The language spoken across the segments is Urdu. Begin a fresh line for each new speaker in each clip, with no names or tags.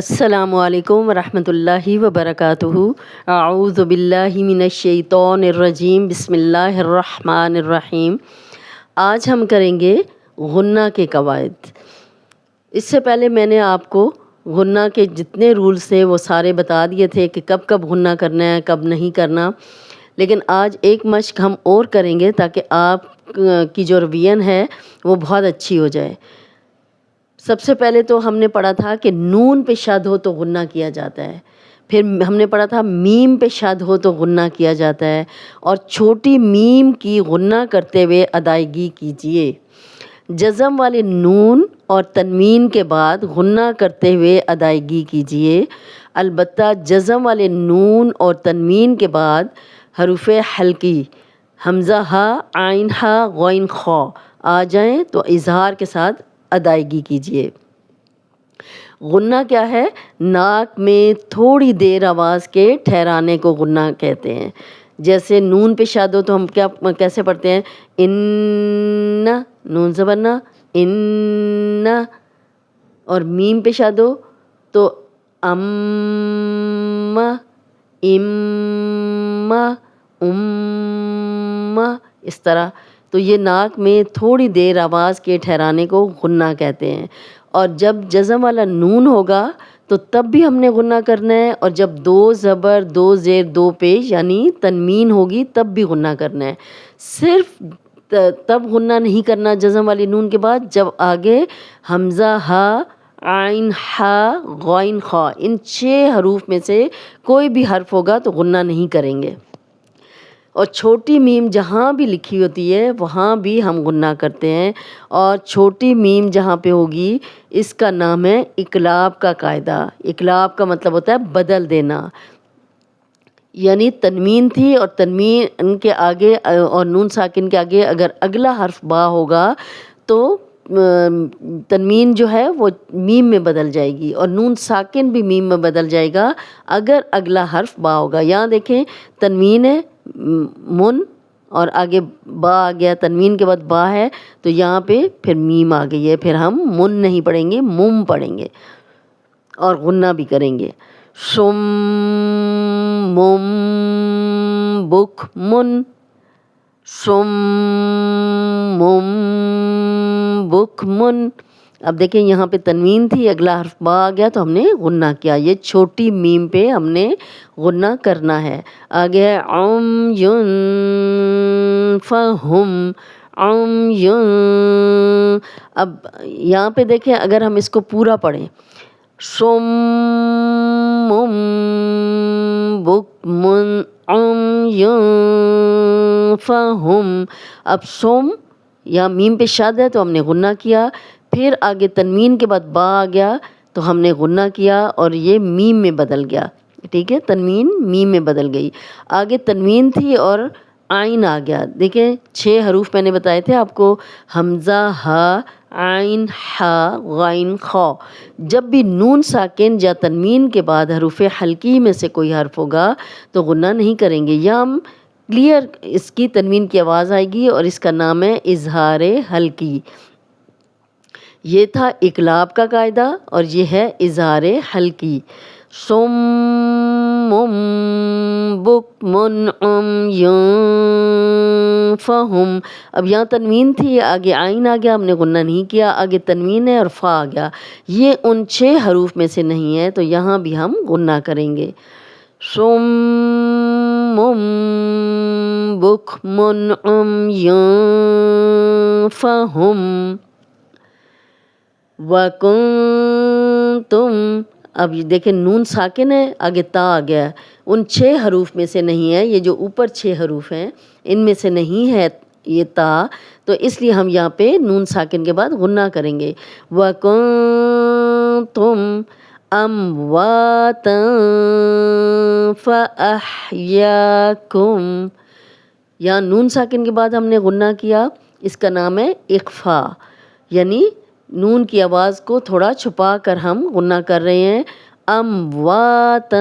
السلام علیکم ورحمۃ اللہ وبرکاتہ۔ اعوذ باللہ من الشیطان الرجیم، بسم اللہ الرحمن الرحیم۔ آج ہم کریں گے غنہ کے قواعد۔ اس سے پہلے میں نے آپ کو غنہ کے جتنے رولز تھے وہ سارے بتا دیے تھے کہ کب کب غنہ کرنا ہے، کب نہیں کرنا، لیکن آج ایک مشق ہم اور کریں گے تاکہ آپ کی جو رویژن ہے وہ بہت اچھی ہو جائے۔ سب سے پہلے تو ہم نے پڑھا تھا کہ نون پہ شد ہو تو غنہ کیا جاتا ہے، پھر ہم نے پڑھا تھا میم پہ شد ہو تو غنہ کیا جاتا ہے، اور چھوٹی میم کی غنہ کرتے ہوئے ادائیگی کیجیے۔ جزم والے نون اور تنوین کے بعد غنہ کرتے ہوئے ادائیگی کیجیے، البتہ جزم والے نون اور تنوین کے بعد حروف حلقی حمزہ ہا، عین ہا، غین خا آ جائیں تو اظہار کے ساتھ ادائیگی کیجیے۔ غنہ کیا ہے؟ ناک میں تھوڑی دیر آواز کے ٹھہرانے کو غنہ کہتے ہیں۔ جیسے نون پہ شاد ہو تو ہم کیسے پڑھتے ہیں؟ ان، نون زبر نا، ان، اور میم پہ شاد ہو تو ام، ام، ام، اس طرح۔ تو یہ ناک میں تھوڑی دیر آواز کے ٹھہرانے کو غنہ کہتے ہیں۔ اور جب جزم والا نون ہوگا تو تب بھی ہم نے غنہ کرنا ہے، اور جب دو زبر، دو زیر، دو پیش یعنی تنوین ہوگی تب بھی غنہ کرنا ہے۔ صرف تب غنہ نہیں کرنا جزم والی نون کے بعد جب آگے حمزہ ہا، عین ہا، غین خا ان 6 حروف میں سے کوئی بھی حرف ہوگا تو غنہ نہیں کریں گے۔ اور چھوٹی میم جہاں بھی لکھی ہوتی ہے وہاں بھی ہم غنہ کرتے ہیں، اور چھوٹی میم جہاں پہ ہوگی اس کا نام ہے اقلاب کا قاعدہ۔ اقلاب کا مطلب ہوتا ہے بدل دینا، یعنی تنوین تھی اور تنوین کے آگے اور نون ساکن کے آگے اگر اگلا حرف با ہوگا تو تنوین جو ہے وہ میم میں بدل جائے گی، اور نون ساکن بھی میم میں بدل جائے گا اگر اگلا حرف با ہوگا۔ یہاں دیکھیں تنوین ہے من، اور آگے با آ گیا، تنوین کے بعد با ہے تو یہاں پہ پھر میم آ گئی ہے، پھر ہم من نہیں پڑھیں گے، مم پڑھیں گے اور غنہ بھی کریں گے۔ شم، مم، بک، من، شم، مم، بک، من۔ اب دیکھیں یہاں پہ تنوین تھی، اگلا حرف با آ گیا تو ہم نے غنہ کیا۔ یہ چھوٹی میم پہ ہم نے غنہ کرنا ہے۔ آگے ہے عمیٌ فہم، عمیٌ۔ اب یہاں پہ دیکھیں اگر ہم اس کو پورا پڑھیں، صم بکم عمیٌ فہم۔ اب صم یا میم پہ شد ہے تو ہم نے غنہ کیا، پھر آگے تنوین کے بعد با آ گیا تو ہم نے غنہ کیا اور یہ میم میں بدل گیا، ٹھیک ہے، تنوین میم میں بدل گئی۔ آگے تنوین تھی اور عین آ گیا۔ دیکھیں 6 حروف میں نے بتائے تھے آپ کو، حمزہ ہا، عین ہا، غین خا۔ جب بھی نون ساکن یا تنوین کے بعد حروف حلقی میں سے کوئی حرف ہوگا تو غنہ نہیں کریں گے، یا ہم کلیئر اس کی تنوین کی آواز آئے گی اور اس کا نام ہے اظہار حلقی۔ یہ تھا اقلاب کا قاعدہ اور یہ ہے اظہار حلقی۔ صم بکم عمیٌ فہم۔ اب یہاں تنوین تھی، آگے عین آ گیا، ہم نے غنہ نہیں کیا، آگے تنوین ہے اور فا آ گیا، یہ ان 6 حروف میں سے نہیں ہے تو یہاں بھی ہم غنہ کریں گے۔ صم بکم عمیٌ فہم وکنتم۔ اب یہ دیکھیں نون ساکن ہے، آگے تا آ گیا ہے، ان 6 حروف میں سے نہیں ہے، یہ جو اوپر 6 حروف ہیں ان میں سے نہیں ہے یہ تا، تو اس لیے ہم یہاں پہ نون ساکن کے بعد غنہ کریں گے۔ وکنتم امواتا فاحیاکم۔ یہاں نون ساکن کے بعد ہم نے غنہ کیا، اس کا نام ہے اخفا، یعنی نون کی آواز کو تھوڑا چھپا کر ہم غنہ کر رہے ہیں۔ امواتا،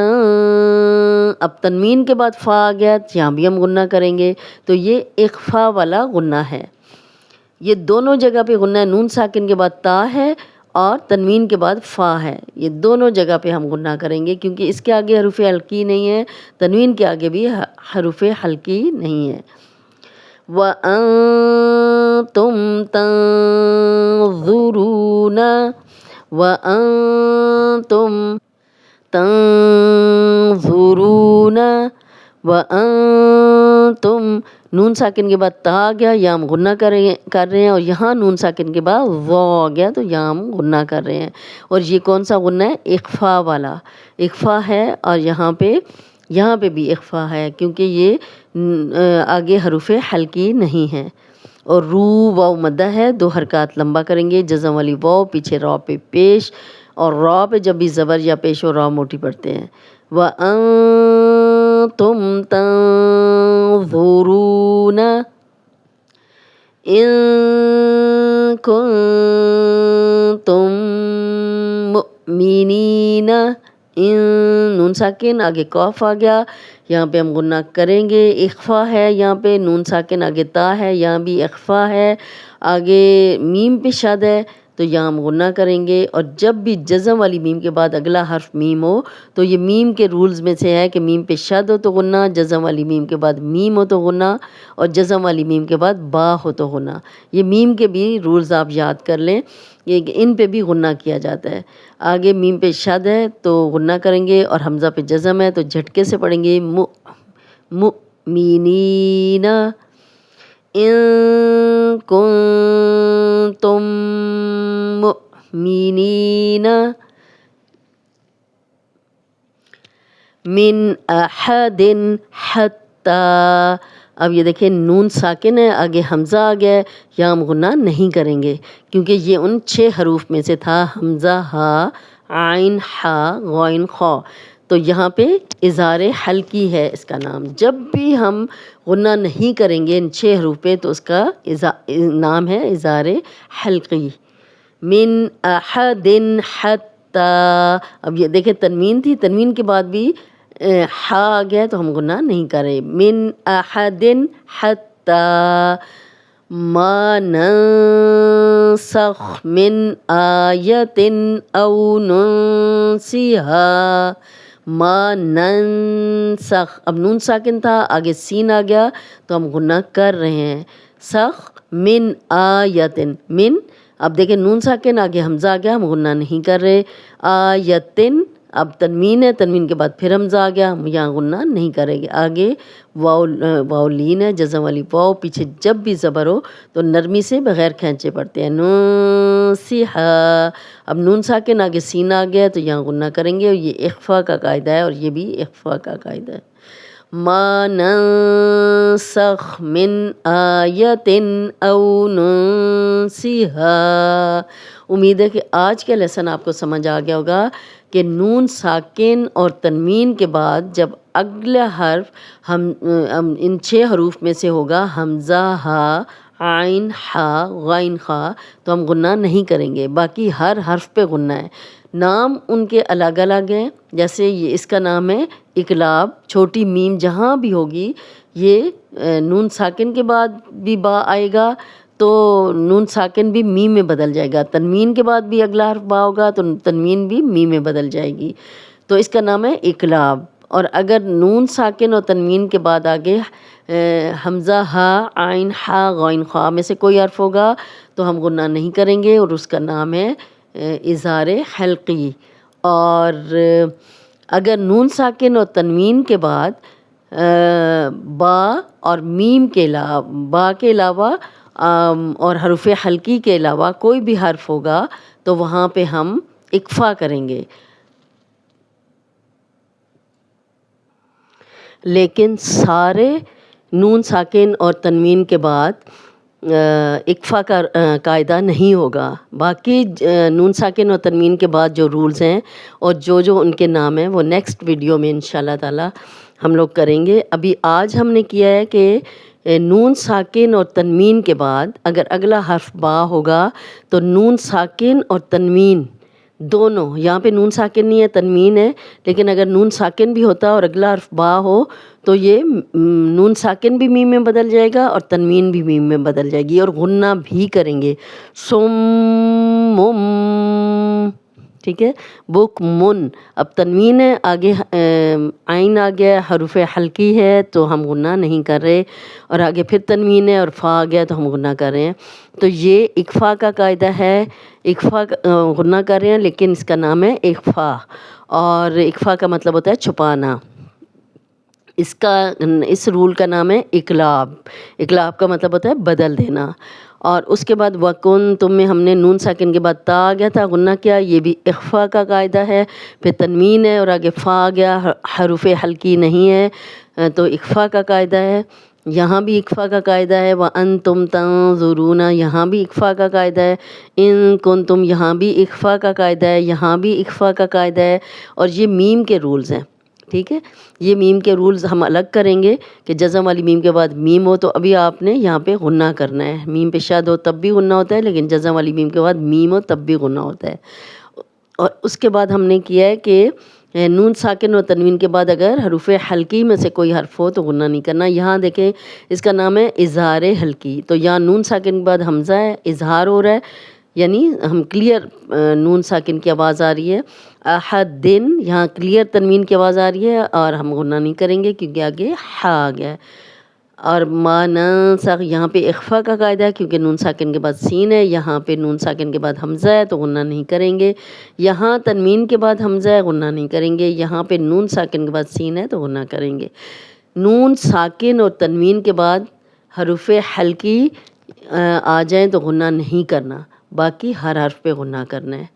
اب تنوین کے بعد فا آ گیا، یہاں بھی ہم غنہ کریں گے، تو یہ اخفا والا غنہ ہے۔ یہ دونوں جگہ پہ غنہ ہے، نون ساکن کے بعد تا ہے اور تنوین کے بعد فا ہے، یہ دونوں جگہ پہ ہم غنہ کریں گے کیونکہ اس کے آگے حروف حلقی نہیں ہے، تنوین کے آگے بھی حروف حلقی نہیں ہے۔ وَأَنتُمْ تَنظُرُونَ، وَأَنتُمْ تنظرون، وَأَنتُمْ نون ساکن کے بعد تا آ گیا، یا ہم غنہ کر رہے ہیں، اور یہاں نون ساکن کے بعد وا آ گیا تو یہاں ہم غنہ کر رہے ہیں۔ اور یہ کون سا غنہ ہے؟ اخفا والا، اخفا ہے، اور یہاں پہ بھی اخفا ہے کیونکہ یہ آگے حروف حلقی نہیں ہے۔ اور رو واو مدہ ہے، 2 حرکات لمبا کریں گے، جزم والی واو پیچھے را پہ پیش، اور را پہ جب بھی زبر یا پیش ہو را موٹی پڑتے ہیں۔ وَأَنتُمْ تَنظُرُونَ إِن كُنتُم مُؤْمِنِينَ، ان نون ساکن آگے قاف آ گیا، یہاں پہ ہم غنہ کریں گے، اخفا ہے یہاں پہ، نون ساکن آگے تا ہے، یہاں بھی اخفا ہے، آگے میم پہ شد ہے تو یہاں ہم غنہ کریں گے۔ اور جب بھی جزم والی میم کے بعد اگلا حرف میم ہو تو یہ میم کے رولز میں سے ہے کہ میم پہ شد ہو تو غنہ، جزم والی میم کے بعد میم ہو تو غنہ، اور جزم والی میم کے بعد با ہو تو غنہ۔ یہ میم کے بھی رولز آپ یاد کر لیں، یہ ان پہ بھی غنہ کیا جاتا ہے۔ آگے میم پہ شد ہے تو غنہ کریں گے، اور حمزہ پہ جزم ہے تو جھٹکے سے پڑھیں گے، مؤمنین ان کنتم مؤمنین من احد حتی، اب یہ دیکھیں نون ساکن ہے، آگے حمزہ آ گیا ہے، یہاں ہم غنہ نہیں کریں گے کیونکہ یہ ان 6 حروف میں سے تھا، حمزہ، ہا، عین، حا، غین، خا، تو یہاں پہ اظہار حلقی ہے اس کا نام۔ جب بھی ہم غنہ نہیں کریں گے ان 6 حروف پہ تو اس کا نام ہے اظہار حلقی۔ من احد حتی، اب یہ دیکھیں تنوین تھی، تنوین کے بعد بھی حا آ گیا تو ہم غنہ نہیں کریں۔ من احد حتی ما ننسخ من آیت او ننسیہا، ما ننسخ، اب نون ساکن تھا، آگے سین آ گیا تو ہم غنہ کر رہے ہیں، سخ من آیتن، من، اب دیکھیں نون ساکن آگے حمزہ آ گیا، ہم غنہ نہیں کر رہے، آیتن، اب تنوین ہے، تنوین کے بعد پھر حمزہ آ گیا، ہم یہاں غنہ نہیں کریں گے۔ آگے واو لین ہے، جزم والی واو، پیچھے جب بھی زبر ہو تو نرمی سے بغیر کھینچے پڑتے ہیں، ننسیہا، اب نون ساکن آگے سین آ گیا تو یہاں غنہ کریں گے، اور یہ اخفا کا قاعدہ ہے، اور یہ بھی اخفا کا قاعدہ ہے۔ ما ننسخ من آیت او ننسیہا۔ امید ہے کہ آج کا لیسن آپ کو سمجھ آ گیا ہوگا کہ نون ساکن اور تنوین کے بعد جب اگلا حرف ہم ان 6 حروف میں سے ہوگا، حمزہ، ہا، عین، حا، غین، خا، تو ہم غنہ نہیں کریں گے، باقی ہر حرف پہ غنہ ہے۔ نام ان کے الگ الگ ہیں، جیسے یہ اس کا نام ہے اقلاب، چھوٹی میم جہاں بھی ہوگی یہ نون ساکن کے بعد بھی با آئے گا تو نون ساکن بھی میم میں بدل جائے گا، تنوین کے بعد بھی اگلا حرف با ہوگا تو تنوین بھی میم میں بدل جائے گی، تو اس کا نام ہے اقلاب۔ اور اگر نون ساکن اور تنوین کے بعد آگے حمزہ، ہا، عین، حا، غین، خا میں سے کوئی حرف ہوگا تو ہم غنہ نہیں کریں گے، اور اس کا نام ہے اظہار حلقی۔ اور اگر نون ساکن اور تنوین کے بعد با اور میم کے علاوہ، با کے علاوہ اور حروف حلقی کے علاوہ کوئی بھی حرف ہوگا تو وہاں پہ ہم اکفا کریں گے، لیکن سارے نون ساکن اور تنوین کے بعد اکفا کا قاعدہ نہیں ہوگا۔ باقی نون ساکن اور تنوین کے بعد جو رولز ہیں اور جو ان کے نام ہیں وہ نیکسٹ ویڈیو میں انشاءاللہ تعالی ہم لوگ کریں گے۔ ابھی آج ہم نے کیا ہے کہ نون ساکن اور تنوین کے بعد اگر اگلا حرف با ہوگا تو نون ساکن اور تنوین دونوں، یہاں پہ نون ساکن نہیں ہے تنوین ہے، لیکن اگر نون ساکن بھی ہوتا اور اگلا حرف با ہو تو یہ نون ساکن بھی میم میں بدل جائے گا اور تنوین بھی میم میں بدل جائے گی، اور غنہ بھی کریں گے، سم ٹھیک ہے. بک من، اب تنوین ہے آگے، عین آ گیا، حروف حلقی ہے تو ہم غنہ نہیں کر رہے، اور آگے پھر تنوین ہے اور فا آ گیا تو ہم غنہ کر رہے ہیں. تو یہ اکفا کا قاعدہ ہے. اکفا غنہ کر رہے ہیں لیکن اس کا نام ہے اخفا، اور اخفا کا مطلب ہوتا ہے چھپانا. اس رول کا نام ہے اقلاب. اقلاب کا مطلب ہوتا ہے بدل دینا. اور اس کے بعد وَكُنْتُم میں ہم نے نون ساکن کے بعد تا آ گیا تھا، غنہ کیا، یہ بھی اخفا کا قاعدہ ہے. پھر تنوین ہے اور آگے فا آ گیا، حروف حلقی نہیں ہے تو اخفا کا قاعدہ ہے. یہاں بھی اخفا کا قاعدہ ہے. وَأَنْتُمْ تَنظُرُونَ، یہاں بھی اخفا کا قاعدہ ہے. إِن كُنْتُم، یہاں بھی اخفا کا قاعدہ ہے، یہاں بھی اخفا کا قاعدہ ہے. اور یہ میم کے رولز ہیں. ٹھیک ہے، یہ میم کے رولز ہم الگ کریں گے کہ جزم والی میم کے بعد میم ہو تو ابھی آپ نے یہاں پہ غنہ کرنا ہے. میم پہ شاد ہو تب بھی غنہ ہوتا ہے، لیکن جزم والی میم کے بعد میم ہو تب بھی غنہ ہوتا ہے. اور اس کے بعد ہم نے کیا ہے کہ نون ساکن اور تنوین کے بعد اگر حروف حلقی میں سے کوئی حرف ہو تو غنہ نہیں کرنا. یہاں دیکھیں اس کا نام ہے اظہار حلقی. تو یہاں نون ساکن کے بعد حمزہ ہے، اظہار ہو رہا ہے، یعنی ہم کلیئر نون ساکن کی آواز آ رہی ہے. احد دن، یہاں کلیئر تنوین کی آواز آ رہی ہے اور ہم غنہ نہیں کریں گے کیونکہ آگے ہا آ گیا ہے. اور ما ننسخ، یہاں پہ اخفا کا قاعدہ ہے کیونکہ نون ساکن کے بعد سین ہے. یہاں پہ نون ساکن کے بعد حمزہ ہے تو غنہ نہیں کریں گے. یہاں تنوین کے بعد حمزہ ہے، غنہ نہیں کریں گے. یہاں پہ نون ساکن کے بعد سین ہے تو غنہ کریں گے. نون ساکن اور تنوین کے بعد حروف حلقی آ جائیں تو غنہ نہیں کرنا، باقی ہر حرف پہ غنہ کرنا ہے.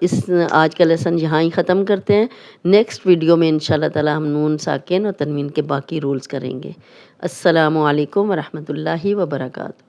اس آج کا لیسن یہاں ہی ختم کرتے ہیں. نیکسٹ ویڈیو میں انشاءاللہ تعالی ہم نون ساکن اور تنوین کے باقی رولز کریں گے. السلام علیکم ورحمۃ اللہ وبرکاتہ.